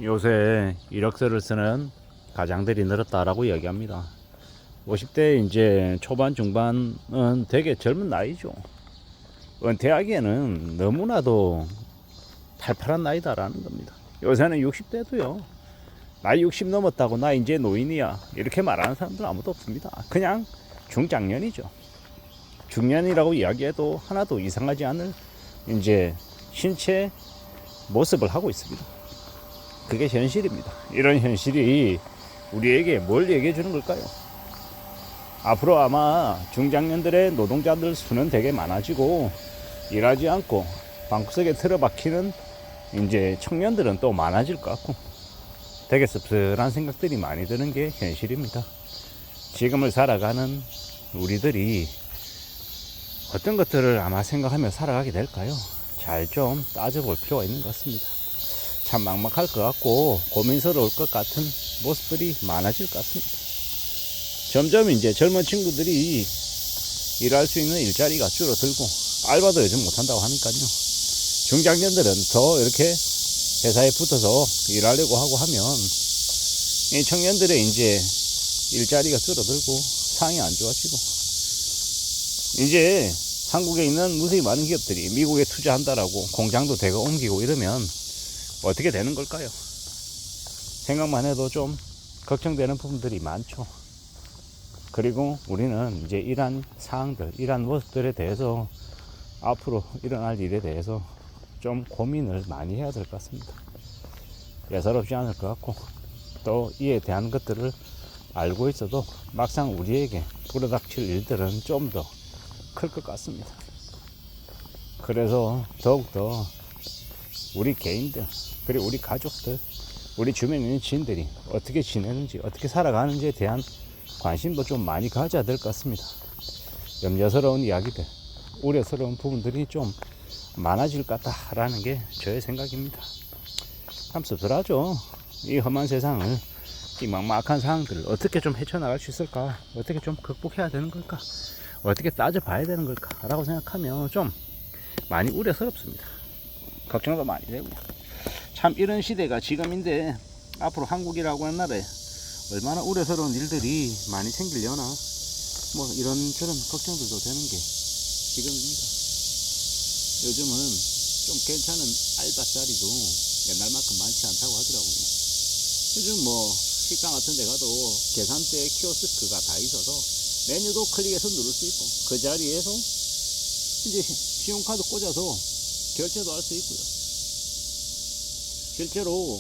요새 이력서를 쓰는 가장들이 늘었다라고 이야기합니다. 50대 이제 초반 중반은 되게 젊은 나이죠. 은퇴하기에는 너무나도 팔팔한 나이다라는 겁니다. 요새는 60대도요. 나 60 넘었다고 나 이제 노인이야 이렇게 말하는 사람들 아무도 없습니다. 그냥 중장년이죠. 중년이라고 이야기해도 하나도 이상하지 않을 이제 신체 모습을 하고 있습니다. 그게 현실입니다. 이런 현실이 우리에게 뭘 얘기해 주는 걸까요? 앞으로 아마 중장년들의 노동자들 수는 되게 많아지고 일하지 않고 방구석에 틀어박히는 이제 청년들은 또 많아질 것 같고 되게 씁쓸한 생각들이 많이 드는 게 현실입니다. 지금을 살아가는 우리들이 어떤 것들을 아마 생각하며 살아가게 될까요? 잘 좀 따져볼 필요가 있는 것 같습니다. 참 막막할 것 같고 고민스러울 것 같은 모습들이 많아질 것 같습니다. 점점 이제 젊은 친구들이 일할 수 있는 일자리가 줄어들고 알바도 요즘 못한다고 하니까요. 중장년들은 더 이렇게 회사에 붙어서 일하려고 하고 하면 이 청년들의 이제 일자리가 줄어들고 상황이 안 좋아지고 이제 한국에 있는 무수히 많은 기업들이 미국에 투자한다라고 공장도 대거 옮기고 이러면 어떻게 되는 걸까요? 생각만 해도 좀 걱정되는 부분들이 많죠. 그리고 우리는 이제 이러한 사항들, 이러한 모습들에 대해서 앞으로 일어날 일에 대해서 좀 고민을 많이 해야 될 것 같습니다. 예사롭지 않을 것 같고 또 이에 대한 것들을 알고 있어도 막상 우리에게 불어닥칠 일들은 좀 더 클 것 같습니다. 그래서 더욱더 우리 개인들 그리고 우리 가족들 우리 주변에 있는 지인들이 어떻게 지내는지 어떻게 살아가는지에 대한 관심도 좀 많이 가져야 될 것 같습니다. 염려스러운 이야기들 우려스러운 부분들이 좀 많아질 것 같다라는 게 저의 생각입니다. 참 씁쓸하죠. 이 험한 세상을 이 막막한 상황들을 어떻게 좀 헤쳐나갈 수 있을까, 어떻게 좀 극복해야 되는 걸까, 어떻게 따져봐야 되는 걸까 라고 생각하면 좀 많이 우려스럽습니다. 걱정도 많이 되고요. 참 이런 시대가 지금인데 앞으로 한국이라고 하는 나라에 얼마나 우려스러운 일들이 많이 생기려나 뭐 이런저런 걱정들도 되는 게 지금입니다. 요즘은 좀 괜찮은 알바 자리도 옛날만큼 많지 않다고 하더라고요. 요즘 뭐 식당 같은 데 가도 계산대 키오스크가 다 있어서 메뉴도 클릭해서 누를 수 있고 그 자리에서 이제 신용카드 꽂아서 결제도 할 수 있고요. 실제로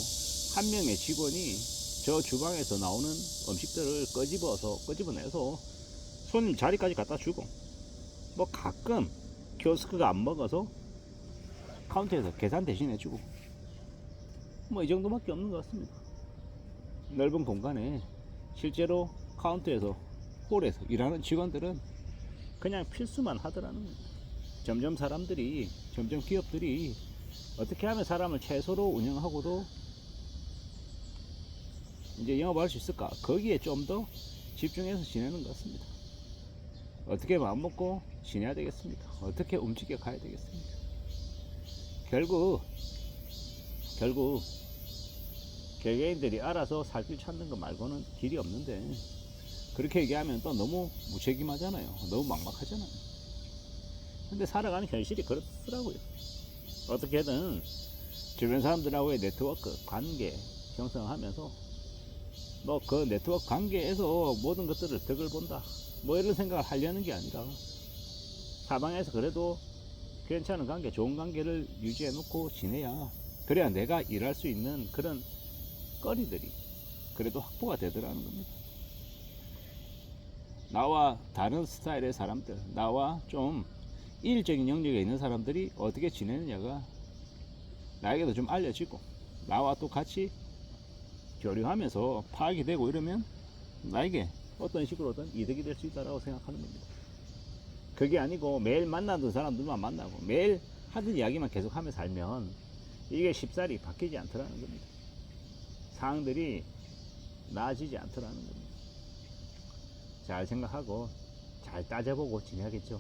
한 명의 직원이 저 주방에서 나오는 음식들을 끄집어내서 손님 자리까지 갖다 주고 뭐 가끔 키오스크가 안 먹어서 카운터에서 계산 대신 해주고 뭐 이 정도밖에 없는 것 같습니다. 넓은 공간에 실제로 카운터에서 홀에서 일하는 직원들은 그냥 필수만 하더라는 겁니다. 점점 기업들이 어떻게 하면 사람을 최소로 운영하고도 이제 영업할 수 있을까 거기에 좀 더 집중해서 지내는 것 같습니다. 어떻게 마음먹고 지내야 되겠습니까? 어떻게 움직여 가야 되겠습니까? 결국 개개인들이 알아서 살 길 찾는 것 말고는 길이 없는데 그렇게 얘기하면 또 너무 무책임하잖아요. 너무 막막하잖아요. 근데 살아가는 현실이 그렇더라고요. 어떻게든 주변 사람들하고의 네트워크 관계 형성하면서 뭐 그 네트워크 관계에서 모든 것들을 덕을 본다 뭐 이런 생각을 하려는 게 아니라 사방에서 그래도 괜찮은 관계 좋은 관계를 유지해 놓고 지내야 그래야 내가 일할 수 있는 그런 거리들이 그래도 확보가 되더라는 겁니다. 나와 다른 스타일의 사람들 나와 좀 일적인 영역에 있는 사람들이 어떻게 지내느냐가 나에게도 좀 알려지고 나와 또 같이 교류하면서 파악이 되고 이러면 나에게 어떤 식으로든 이득이 될 수 있다고 생각하는 겁니다. 그게 아니고 매일 만나던 사람들만 만나고 매일 하던 이야기만 계속하며 살면 이게 쉽사리 바뀌지 않더라는 겁니다. 상황들이 나아지지 않더라는 겁니다. 잘 생각하고 잘 따져보고 지내야겠죠.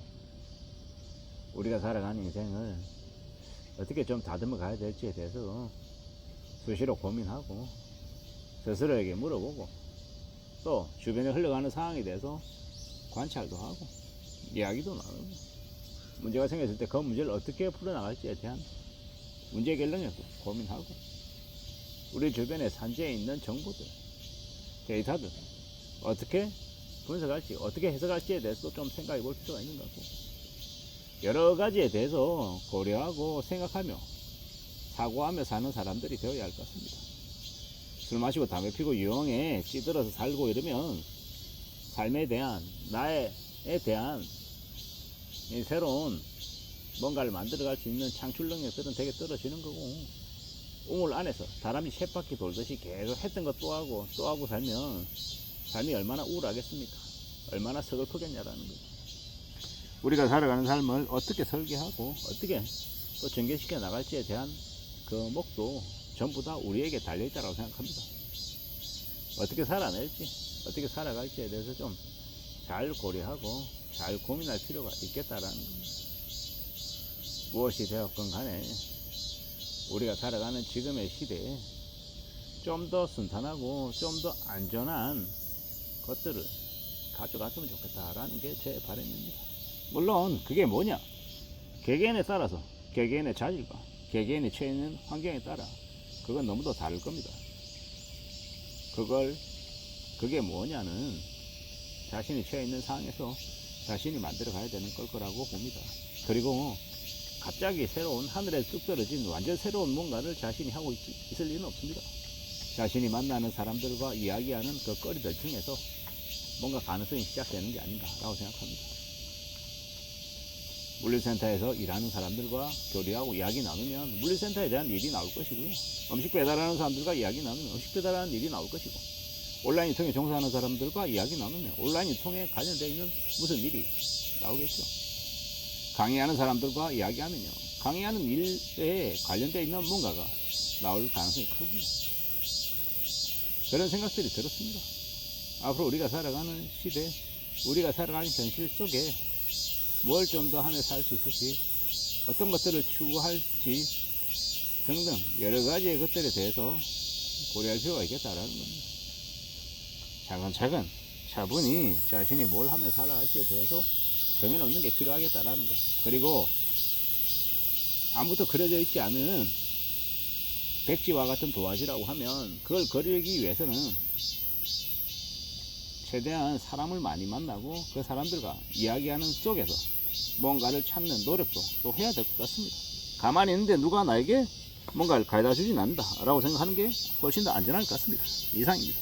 우리가 살아가는 인생을 어떻게 좀 다듬어 가야 될지에 대해서 수시로 고민하고 스스로에게 물어보고 또 주변에 흘러가는 상황에 대해서 관찰도 하고 이야기도 나누고 문제가 생겼을 때 그 문제를 어떻게 풀어나갈지에 대한 문제 결론에도 고민하고 우리 주변에 산재에 있는 정보들, 데이터들 어떻게 분석할지, 어떻게 해석할지에 대해서 좀 생각해 볼 필요가 있는 것 같고 여러 가지에 대해서 고려하고 생각하며 사고하며 사는 사람들이 되어야 할 것 같습니다. 술 마시고 담배 피고 유흥에 찌들어서 살고 이러면 삶에 대한 나에 대한 이 새로운 뭔가를 만들어갈 수 있는 창출 능력들은 되게 떨어지는 거고 우물 안에서 사람이 쳇바퀴 돌듯이 계속 했던 것 또 하고 살면 삶이 얼마나 우울하겠습니까? 얼마나 서글프겠냐라는 거죠. 우리가 살아가는 삶을 어떻게 설계하고 어떻게 또 전개시켜 나갈지에 대한 그 목도 전부 다 우리에게 달려있다고 생각합니다. 어떻게 살아낼지 어떻게 살아갈지에 대해서 좀 잘 고려하고 잘 고민할 필요가 있겠다라는 겁니다. 무엇이 되었건 간에 우리가 살아가는 지금의 시대에 좀 더 순탄하고 좀 더 안전한 것들을 가져갔으면 좋겠다라는 게 제 바람입니다. 물론 그게 뭐냐, 개개인에 따라서 개개인의 자질과 개개인이 처해 있는 환경에 따라 그건 너무도 다를 겁니다. 그게 뭐냐는 자신이 처해 있는 상황에서 자신이 만들어 가야 되는 걸 거라고 봅니다. 그리고 갑자기 새로운 하늘에 뚝 떨어진 완전 새로운 뭔가를 자신이 하고 있을 리는 없습니다. 자신이 만나는 사람들과 이야기하는 그 거리들 중에서 뭔가 가능성이 시작되는 게 아닌가라고 생각합니다. 물류센터에서 일하는 사람들과 교류하고 이야기 나누면 물류센터에 대한 일이 나올 것이고요. 음식 배달하는 사람들과 이야기 나누면 음식 배달하는 일이 나올 것이고 온라인을 통해 종사하는 사람들과 이야기 나누면 온라인을 통해 관련되어 있는 무슨 일이 나오겠죠. 강의하는 사람들과 이야기하면요 강의하는 일에 관련되어 있는 뭔가가 나올 가능성이 크고요. 그런 생각들이 들었습니다. 앞으로 우리가 살아가는 시대, 우리가 살아가는 현실 속에 뭘 좀 더 하며 살 수 있을지, 어떤 것들을 추구할지 등등 여러 가지의 것들에 대해서 고려할 필요가 있겠다라는 겁니다. 차근차근 차분히 자신이 뭘 하며 살아갈지에 대해서 정해놓는 게 필요하겠다라는 것. 그리고 아무도 그려져 있지 않은 백지와 같은 도화지라고 하면 그걸 그리기 위해서는 최대한 사람을 많이 만나고 그 사람들과 이야기하는 속에서 뭔가를 찾는 노력도 또 해야 될 것 같습니다. 가만히 있는데 누가 나에게 뭔가를 가져다 주진 않는다 라고 생각하는 게 훨씬 더 안전할 것 같습니다. 이상입니다.